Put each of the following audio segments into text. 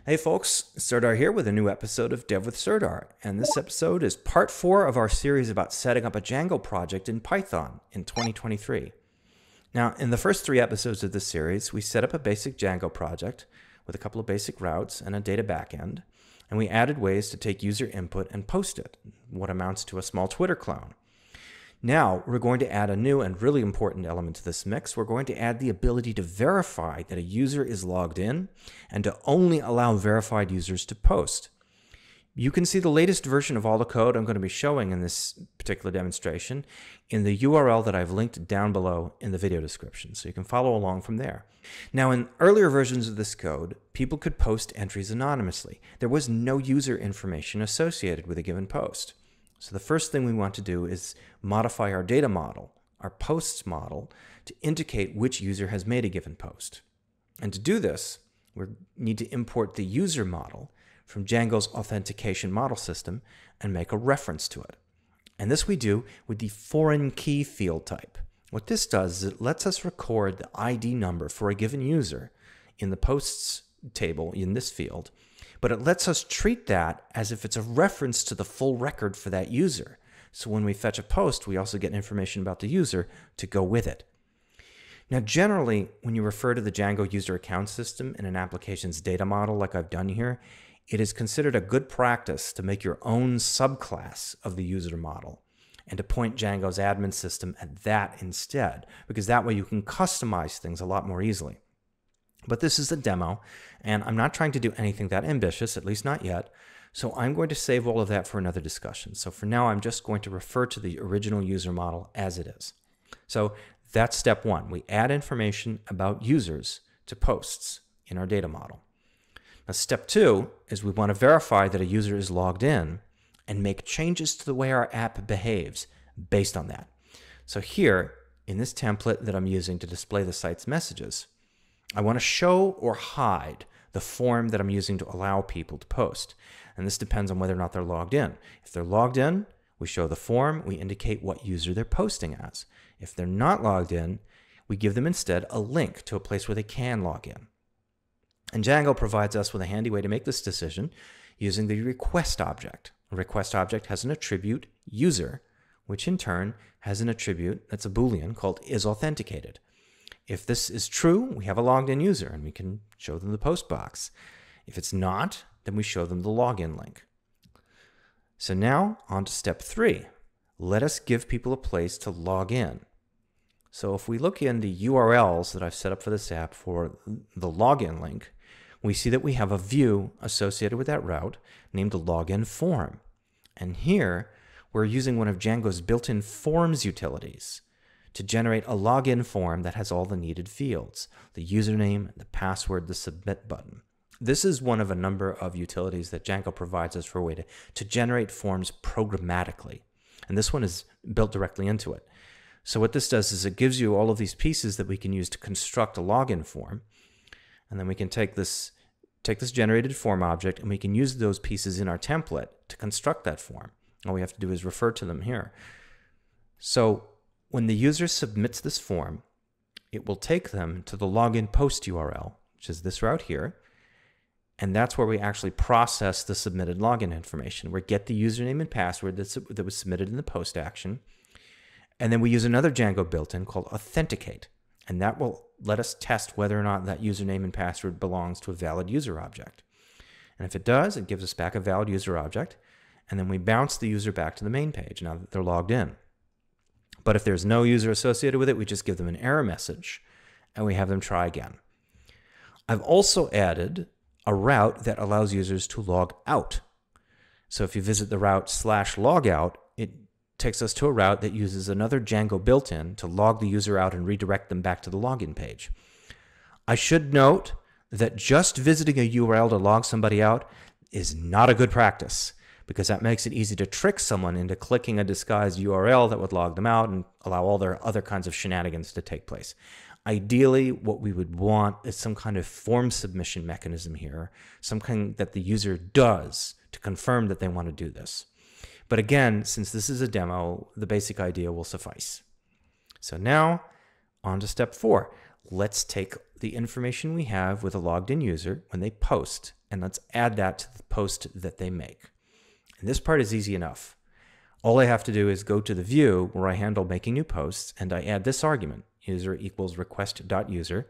Hey folks, Serdar here with a new episode of Dev with Serdar, and this episode is part 4 of our series about setting up a Django project in Python in 2023. Now, in the first 3 episodes of this series, we set up a basic Django project with a couple of basic routes and a data backend, and we added ways to take user input and post it, what amounts to a small Twitter clone. Now, we're going to add a new and really important element to this mix. We're going to add the ability to verify that a user is logged in and to only allow verified users to post. You can see the latest version of all the code I'm going to be showing in this particular demonstration in the URL that I've linked down below in the video description, so you can follow along from there. Now, in earlier versions of this code, people could post entries anonymously. There was no user information associated with a given post. So the first thing we want to do is modify our data model, our posts model, to indicate which user has made a given post. And to do this, we need to import the user model from Django's authentication model system and make a reference to it. And this we do with the foreign key field type. What this does is it lets us record the ID number for a given user in the posts table in this field, but it lets us treat that as if it's a reference to the full record for that user. So when we fetch a post, we also get information about the user to go with it. Now, generally, when you refer to the Django user account system in an application's data model like I've done here, it is considered a good practice to make your own subclass of the user model and to point Django's admin system at that instead, because that way you can customize things a lot more easily. But this is a demo, and I'm not trying to do anything that ambitious, at least not yet, so I'm going to save all of that for another discussion. So for now, I'm just going to refer to the original user model as it is. So that's step 1. We add information about users to posts in our data model. Now, step 2 is we want to verify that a user is logged in and make changes to the way our app behaves based on that. So here, in this template that I'm using to display the site's messages, I want to show or hide the form that I'm using to allow people to post. And this depends on whether or not they're logged in. If they're logged in, we show the form, we indicate what user they're posting as. If they're not logged in, we give them instead a link to a place where they can log in. And Django provides us with a handy way to make this decision using the request object. A request object has an attribute user, which in turn has an attribute that's a Boolean called isAuthenticated. If this is true, we have a logged in user and we can show them the post box. If it's not, then we show them the login link. So now on to step 3. Let us give people a place to log in. So if we look in the URLs that I've set up for this app for the login link, we see that we have a view associated with that route named login form. And here we're using one of Django's built-in forms utilities to generate a login form that has all the needed fields, the username, the password, the submit button. This is one of a number of utilities that Django provides us for a way to generate forms programmatically. And this one is built directly into it. So what this does is it gives you all of these pieces that we can use to construct a login form. And then we can take this generated form object and we can use those pieces in our template to construct that form. All we have to do is refer to them here. So when the user submits this form, it will take them to the login post URL, which is this route here. And that's where we actually process the submitted login information. We get the username and password that was submitted in the post action. And then we use another Django built-in called Authenticate. And that will let us test whether or not that username and password belongs to a valid user object. And if it does, it gives us back a valid user object. And then we bounce the user back to the main page now that they're logged in. But if there's no user associated with it, we just give them an error message and we have them try again. I've also added a route that allows users to log out. So if you visit the route /logout, it takes us to a route that uses another Django built-in to log the user out and redirect them back to the login page. I should note that just visiting a URL to log somebody out is not a good practice, because that makes it easy to trick someone into clicking a disguised URL that would log them out and allow all their other kinds of shenanigans to take place. Ideally, what we would want is some kind of form submission mechanism here, something that the user does to confirm that they want to do this. But again, since this is a demo, the basic idea will suffice. So now, on to step 4. Let's take the information we have with a logged in user when they post, and let's add that to the post that they make. And this part is easy enough. All I have to do is go to the view where I handle making new posts, and I add this argument, user equals request.user,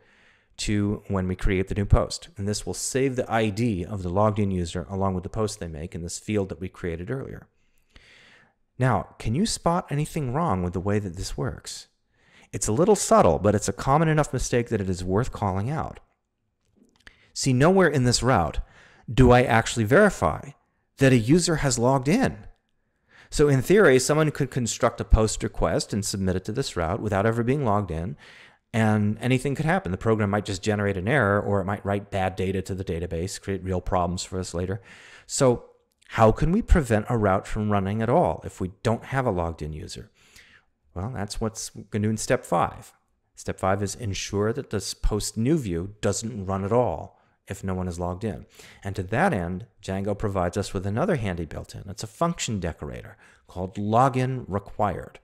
to when we create the new post. And this will save the ID of the logged in user along with the post they make in this field that we created earlier. Now, can you spot anything wrong with the way that this works? It's a little subtle, but it's a common enough mistake that it is worth calling out. See, nowhere in this route do I actually verify that a user has logged in. So in theory, someone could construct a post request and submit it to this route without ever being logged in, and anything could happen. The program might just generate an error, or it might write bad data to the database, create real problems for us later. So how can we prevent a route from running at all if we don't have a logged in user? Well, that's what's going to do in step 5. Step 5 is ensure that this post new view doesn't run at all if no one is logged in. And to that end, Django provides us with another handy built-in. It's a function decorator called login required.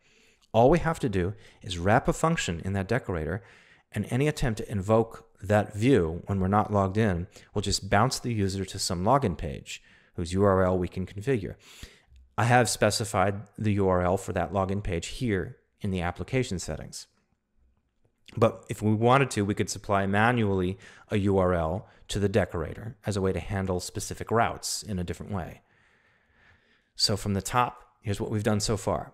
All we have to do is wrap a function in that decorator, and any attempt to invoke that view when we're not logged in will just bounce the user to some login page whose URL we can configure. I have specified the URL for that login page here in the application settings. But if we wanted to, we could supply manually a URL to the decorator as a way to handle specific routes in a different way. So from the top, here's what we've done so far.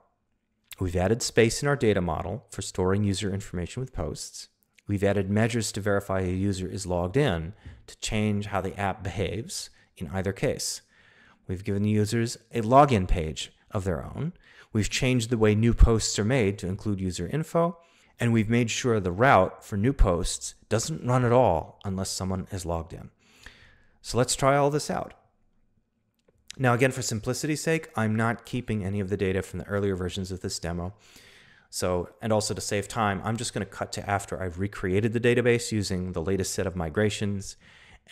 We've added space in our data model for storing user information with posts. We've added measures to verify a user is logged in to change how the app behaves in either case. We've given the users a login page of their own. We've changed the way new posts are made to include user info. And we've made sure the route for new posts doesn't run at all unless someone is logged in. So let's try all this out. Now, again, for simplicity's sake, I'm not keeping any of the data from the earlier versions of this demo. And also to save time, I'm just going to cut to after I've recreated the database using the latest set of migrations,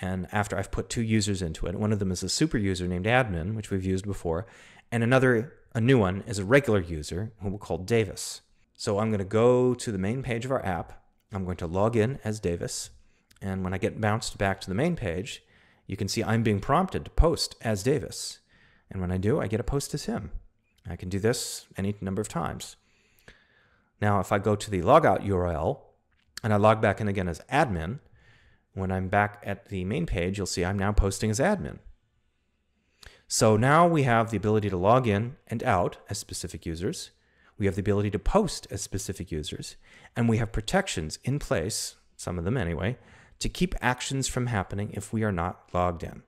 and after I've put 2 users into it. One of them is a super user named admin, which we've used before, and a new one is a regular user who we'll call Davis. So I'm going to go to the main page of our app. I'm going to log in as Davis. And when I get bounced back to the main page, you can see I'm being prompted to post as Davis. And when I do, I get a post as him. I can do this any number of times. Now, if I go to the logout URL and I log back in again as admin, when I'm back at the main page, you'll see I'm now posting as admin. So now we have the ability to log in and out as specific users. We have the ability to post as specific users, and we have protections in place, some of them anyway, to keep actions from happening if we are not logged in.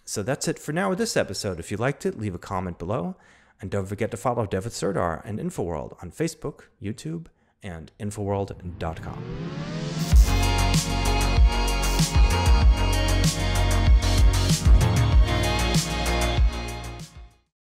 So that's it for now with this episode. If you liked it, leave a comment below, and don't forget to follow Dev with Serdar and InfoWorld on Facebook, YouTube, and Infoworld.com.